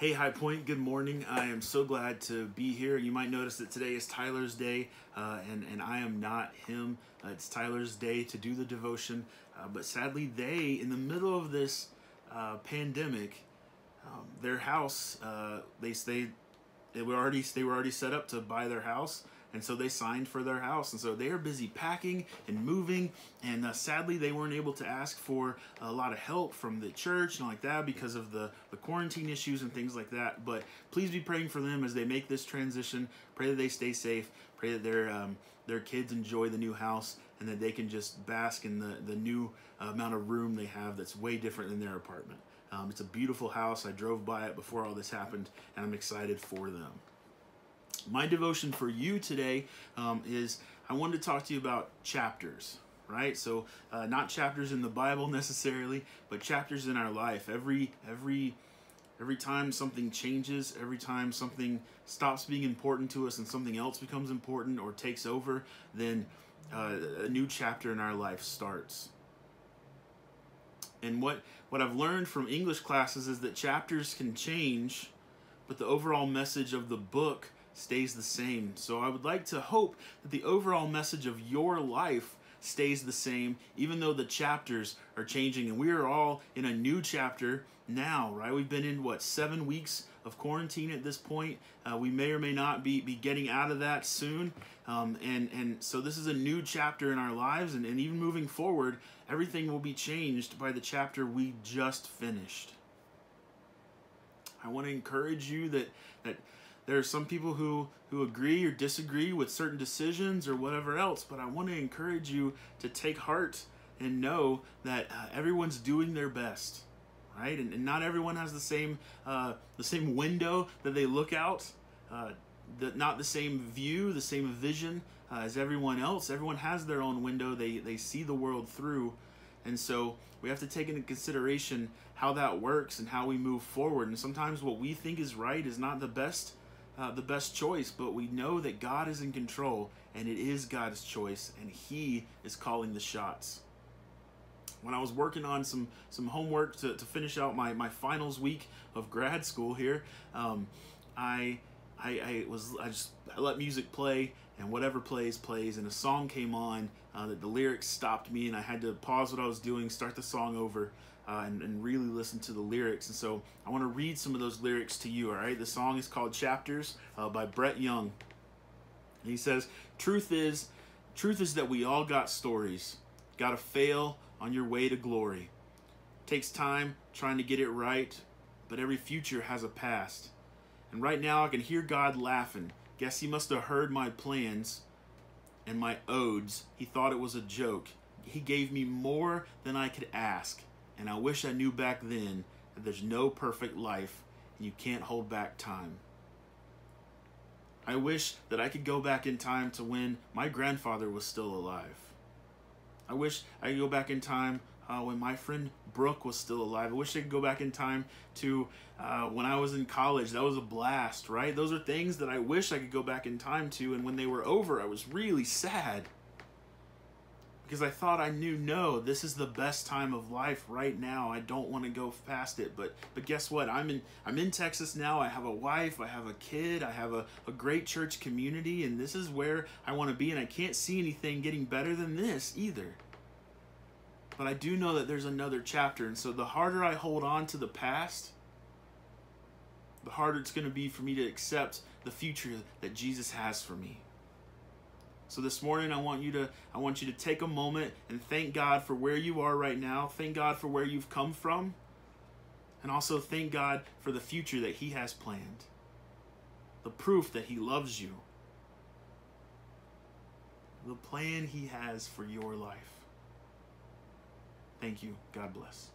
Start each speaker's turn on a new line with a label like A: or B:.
A: Hey, High Point, good morning. I am so glad to be here. You might notice that today is Tyler's day, and I am not him. It's Tyler's day to do the devotion, but sadly in the middle of this pandemic, their house, they were already set up to buy their house, and so they signed for their house, and so they are busy packing and moving, and sadly they weren't able to ask for a lot of help from the church and like that because of the quarantine issues and things like that. But please be praying for them as they make this transition. Pray that they stay safe. Pray that their kids enjoy the new house and that they can just bask in the new amount of room they have that's way different than their apartment. It's a beautiful house. I drove by it before all this happened, and I'm excited for them. My devotion for you today is I wanted to talk to you about chapters, right? So not chapters in the Bible necessarily, but chapters in our life. Every time something changes, every time something stops being important to us and something else becomes important or takes over, then a new chapter in our life starts. And what I've learned from English classes is that chapters can change, but the overall message of the book stays the same. So I would like to hope that the overall message of your life stays the same, even though the chapters are changing. And we are all in a new chapter now, right? We've been in, 7 weeks of quarantine at this point. We may or may not be getting out of that soon. And so this is a new chapter in our lives. And even moving forward, everything will be changed by the chapter we just finished. I want to encourage you that there are some people who agree or disagree with certain decisions or whatever else, but I want to encourage you to take heart and know that everyone's doing their best, right? And not everyone has the same window that they look out, not the same view, the same vision as everyone else. Everyone has their own window they see the world through. And so we have to take into consideration how that works and how we move forward. And sometimes what we think is right is not the best choice, but we know that God is in control and it is God's choice and He is calling the shots. When I was working on some homework to finish out my finals week of grad school here, I let music play, and whatever plays, and a song came on that the lyrics stopped me, and I had to pause what I was doing, start the song over, and really listen to the lyrics. And so I want to read some of those lyrics to you, all right? The song is called Chapters by Brett Young. And he says, truth is that we all got stories. Gotta fail on your way to glory. Takes time trying to get it right, but every future has a past. And right now I can hear God laughing. Guess He must have heard my plans and my odes. He thought it was a joke. He gave me more than I could ask. And I wish I knew back then that there's no perfect life and you can't hold back time. I wish that I could go back in time to when my grandfather was still alive. I wish I could go back in time when my friend Brooke was still alive. I wish I could go back in time to when I was in college. That was a blast, right? Those are things that I wish I could go back in time to, and when they were over, I was really sad. Because I thought I knew, no, this is the best time of life right now. I don't want to go past it. But guess what? I'm in Texas now. I have a wife. I have a kid. I have a great church community. And this is where I want to be. And I can't see anything getting better than this either. But I do know that there's another chapter. And so the harder I hold on to the past, the harder it's going to be for me to accept the future that Jesus has for me. So this morning, I want you to take a moment and thank God for where you are right now. Thank God for where you've come from. And also thank God for the future that He has planned. The proof that He loves you. The plan He has for your life. Thank you. God bless.